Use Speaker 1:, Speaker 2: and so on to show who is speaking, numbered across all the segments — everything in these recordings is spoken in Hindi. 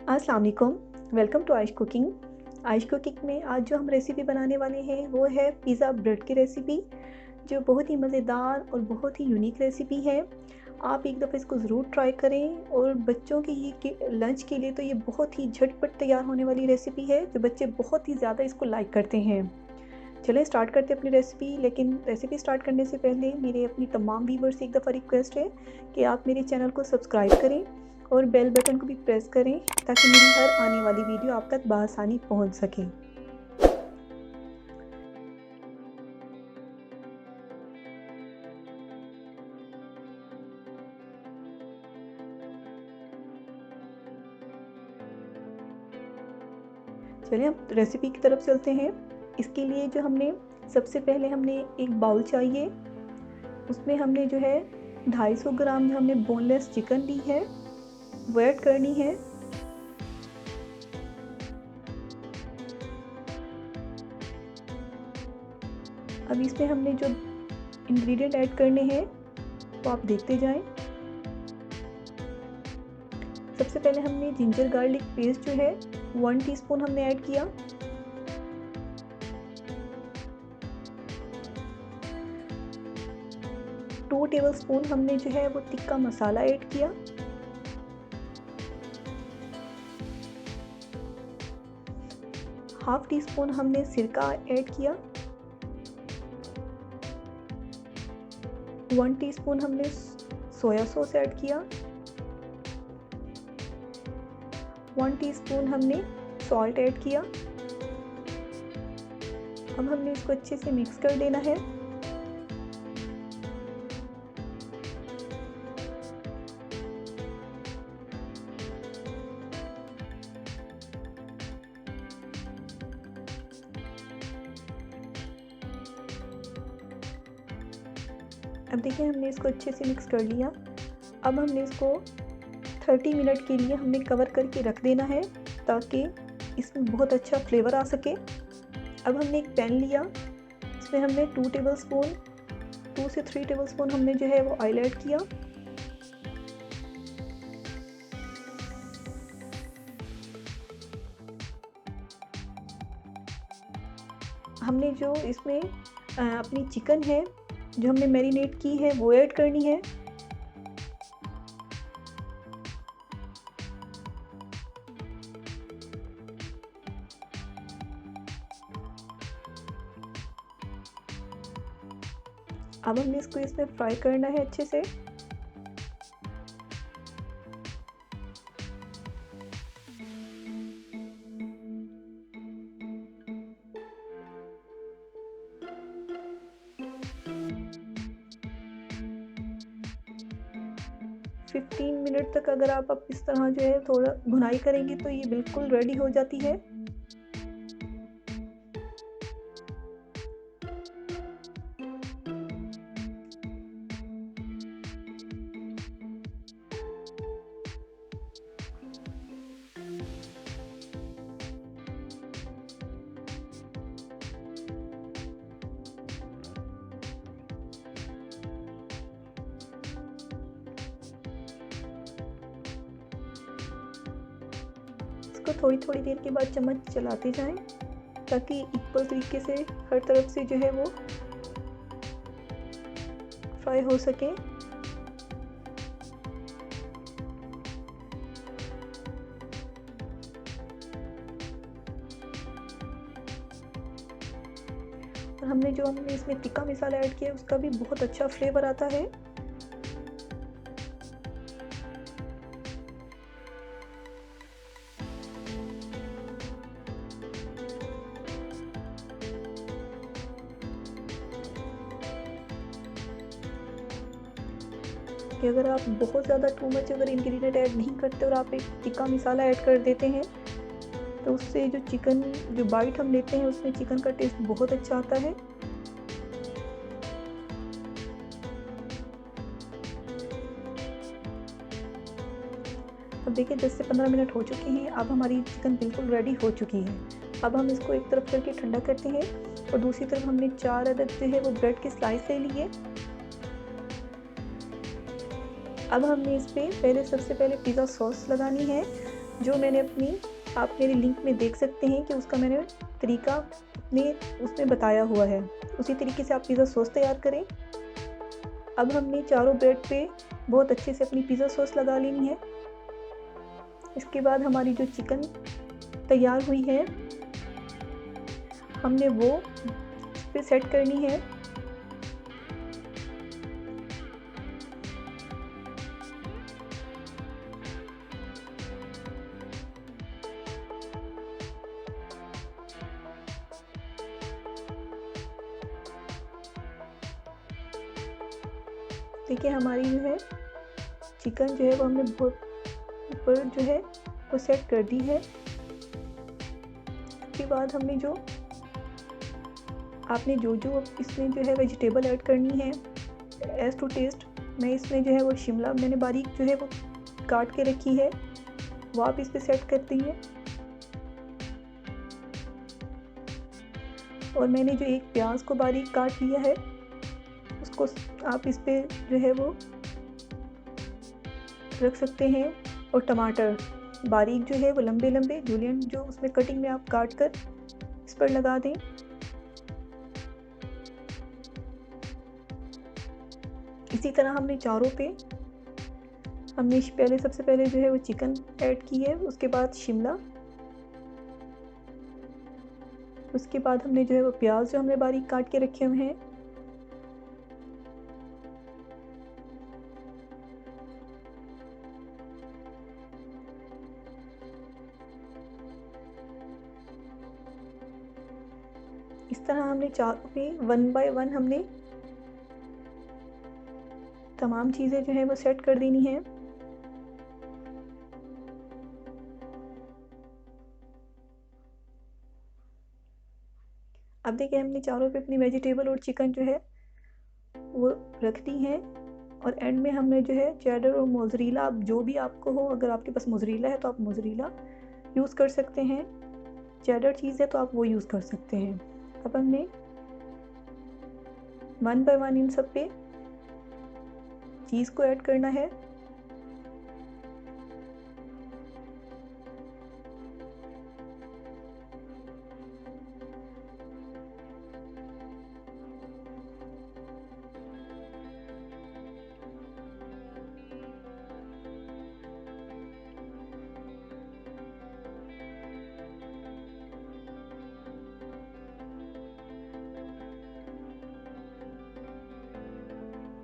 Speaker 1: अस्सलाम वालेकुम, welcome to Aish cooking. Aish cooking में आज जो हम रेसिपी बनाने वाले हैं वो है पिज़्ज़ा ब्रेड की रेसिपी, जो बहुत ही मज़ेदार और बहुत ही यूनिक रेसिपी है। आप एक दफ़ा इसको ज़रूर ट्राई करें और बच्चों के लंच के लिए तो ये बहुत ही झटपट तैयार होने वाली रेसिपी है, जो बच्चे बहुत ही ज़्यादा इसको लाइक करते हैं। चलिए स्टार्ट करते हैं अपनी रेसिपी। लेकिन रेसिपी स्टार्ट करने से पहले मेरे अपनी तमाम व्यूवर्स से एक दफ़ा रिक्वेस्ट है कि आप मेरे चैनल को सब्सक्राइब करें और बेल बटन को भी प्रेस करें ताकि मेरी हर आने वाली वीडियो आप तक बआसानी पहुंच सके। चलिए अब रेसिपी की तरफ चलते हैं। इसके लिए जो हमने सबसे पहले हमने एक बाउल चाहिए, उसमें हमने जो है 250 ग्राम जो हमने बोनलेस चिकन ली है वो ऐड करनी है। अब इसमें हमने जो इंग्रेडिएंट ऐड करने हैं वो आप देखते जाएं। सबसे पहले हमने जिंजर गार्लिक पेस्ट जो है 1 टीस्पून हमने ऐड किया। टू टेबलस्पून हमने जो है वो टिक्का मसाला ऐड किया। हाफ टी स्पून हमने सिरका ऐड किया। 1 टीस्पून हमने सोया सॉस ऐड किया। 1 टीस्पून हमने सॉल्ट ऐड किया। अब हमने इसको अच्छे से मिक्स कर देना है। अब देखिए हमने इसको अच्छे से मिक्स कर लिया। अब हमने इसको 30 मिनट के लिए हमने कवर करके रख देना है ताकि इसमें बहुत अच्छा फ्लेवर आ सके। अब हमने एक पैन लिया, इसमें हमने 2 से 3 टेबलस्पून हमने जो है वो ऑयल ऐड किया। हमने जो इसमें अपनी चिकन है जो हमने मैरिनेट की है वो ऐड करनी है। अब हमने इसको इसमें फ्राई करना है अच्छे से। फिफ्टीन मिनट तक अगर आप इस तरह जो है थोड़ा भुनाई करेंगे तो ये बिल्कुल रेडी हो जाती है। इसको थोड़ी थोड़ी देर के बाद चम्मच चलाते जाएं ताकि इक्वल तरीके से हर तरफ से जो है वो फ्राई हो सके। और हमने इसमें टिक्का मसाला ऐड किया उसका भी बहुत अच्छा फ्लेवर आता है। कि अगर आप बहुत ज़्यादा टू मच अगर इंग्रेडिएंट ऐड नहीं करते और आप एक टिक्का मसाला ऐड कर देते हैं तो उससे जो चिकन जो बाइट हम लेते हैं उसमें चिकन का टेस्ट बहुत अच्छा आता है। अब देखिए 10 से 15 मिनट हो चुके हैं। अब हमारी चिकन बिल्कुल रेडी हो चुकी है। अब हम इसको एक तरफ करके ठंडा करते हैं और दूसरी तरफ हमने 4 अदद जो है वो ब्रेड के स्लाइस ले लिए। अब हमने इस पर सबसे पहले पिज़्ज़ा सॉस लगानी है। जो मैंने आप मेरे लिंक में देख सकते हैं कि उसका मैंने तरीका अपने उसमें बताया हुआ है। उसी तरीके से आप पिज़्ज़ा सॉस तैयार करें। अब हमने चारों ब्रेड पे बहुत अच्छे से अपनी पिज़्ज़ा सॉस लगा लेनी है। इसके बाद हमारी जो चिकन तैयार हुई है, हमने वो इस पे सेट करनी है। देखिए हमारी जो है चिकन जो है वो हमने बहुत ऊपर जो है वो सेट कर दी है। उसके बाद हमने आपने जो इसमें जो है वेजिटेबल ऐड करनी है एज़ टू टेस्ट। मैं इसमें जो है वो शिमला मैंने बारीक जो है वो काट के रखी है, वो आप इस पे सेट कर देंगे। और मैंने जो एक प्याज को बारीक काट लिया है, उसको आप इस पे जो है वो रख सकते हैं। और टमाटर बारीक जो है वो लंबे लंबे जूलियन जो उसमें कटिंग में आप काट कर इस पर लगा दें। इसी तरह हमने चारों पे हमने सबसे पहले जो है वो चिकन ऐड की है, उसके बाद शिमला, उसके बाद हमने जो है वो प्याज जो हमने बारीक काट के रखे हुए हैं, इस तरह हमने चारों पे 1 बाय 1 हमने तमाम चीज़ें जो है वो सेट कर देनी है। अब देखिए हमने चारों पे अपनी वेजिटेबल और चिकन जो है वो रख दी है। और एंड में हमने जो है चेडर और मोज़रेला, आप जो भी आपको हो, अगर आपके पास मोज़रेला है तो आप मोज़रेला यूज़ कर सकते हैं, चेडर चीज़ है तो आप वो यूज़ कर सकते हैं। अब हमने 1 बाय 1 इन सब पे चीज़ को ऐड करना है।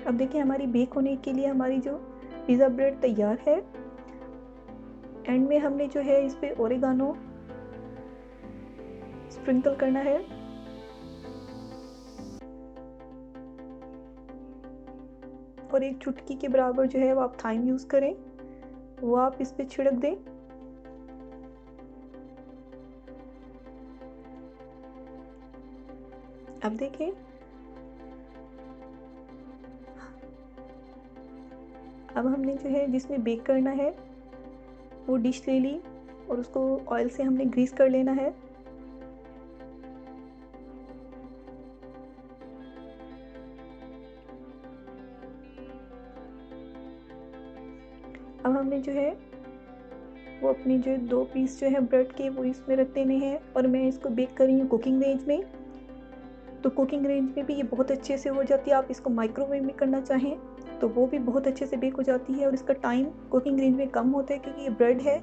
Speaker 1: अब देखिए हमारी बेक होने के लिए हमारी जो पिज़्ज़ा ब्रेड तैयार है। एंड में हमने जो है इस पे ओरिगानो स्प्रिंकल करना है। और एक चुटकी के बराबर जो है वो आप थाइम यूज़ करें, वो आप इस पे छिड़क दें। अब देखें अब हमने जो है जिसमें बेक करना है वो डिश ले ली और उसको ऑयल से हमने ग्रीस कर लेना है। अब हमने जो है वो अपनी जो 2 पीस जो है ब्रेड के वो इसमें रख देने हैं। और मैं इसको बेक कर रही हूँ कुकिंग रेंज में। तो कुकिंग रेंज में भी ये बहुत अच्छे से हो जाती है। आप इसको माइक्रोवेव में करना चाहें तो वो भी बहुत अच्छे से बेक हो जाती है। और इसका टाइम कुकिंग रेंज में कम होता है क्योंकि ये ब्रेड है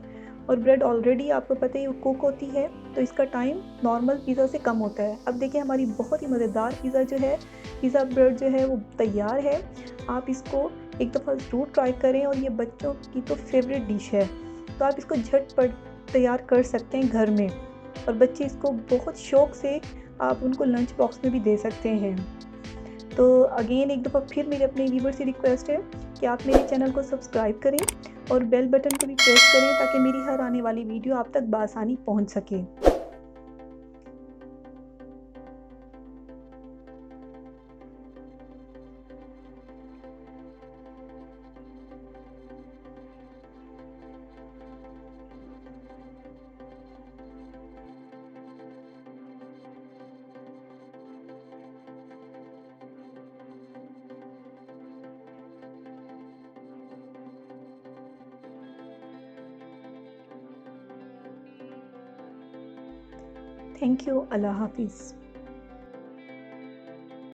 Speaker 1: और ब्रेड ऑलरेडी आपको पता है वो कुक होती है, तो इसका टाइम नॉर्मल पिज़्ज़ा से कम होता है। अब देखिए हमारी बहुत ही मज़ेदार पिज़्ज़ा जो है, पिज़्ज़ा ब्रेड जो है वो तैयार है। आप इसको एक दफ़ा ज़रूर ट्राई करें और ये बच्चों की तो फेवरेट डिश है। तो आप इसको झटपट तैयार कर सकते हैं घर में और बच्चे इसको बहुत शौक़ से आप उनको लंच बॉक्स में भी दे सकते हैं। तो अगेन एक दफ़ा फिर मेरे अपने व्यूअर से रिक्वेस्ट है कि आप मेरे चैनल को सब्सक्राइब करें और बेल बटन को भी प्रेस करें ताकि मेरी हर आने वाली वीडियो आप तक बआसानी पहुंच सके। Thank you. अल्लाह हाफिज़।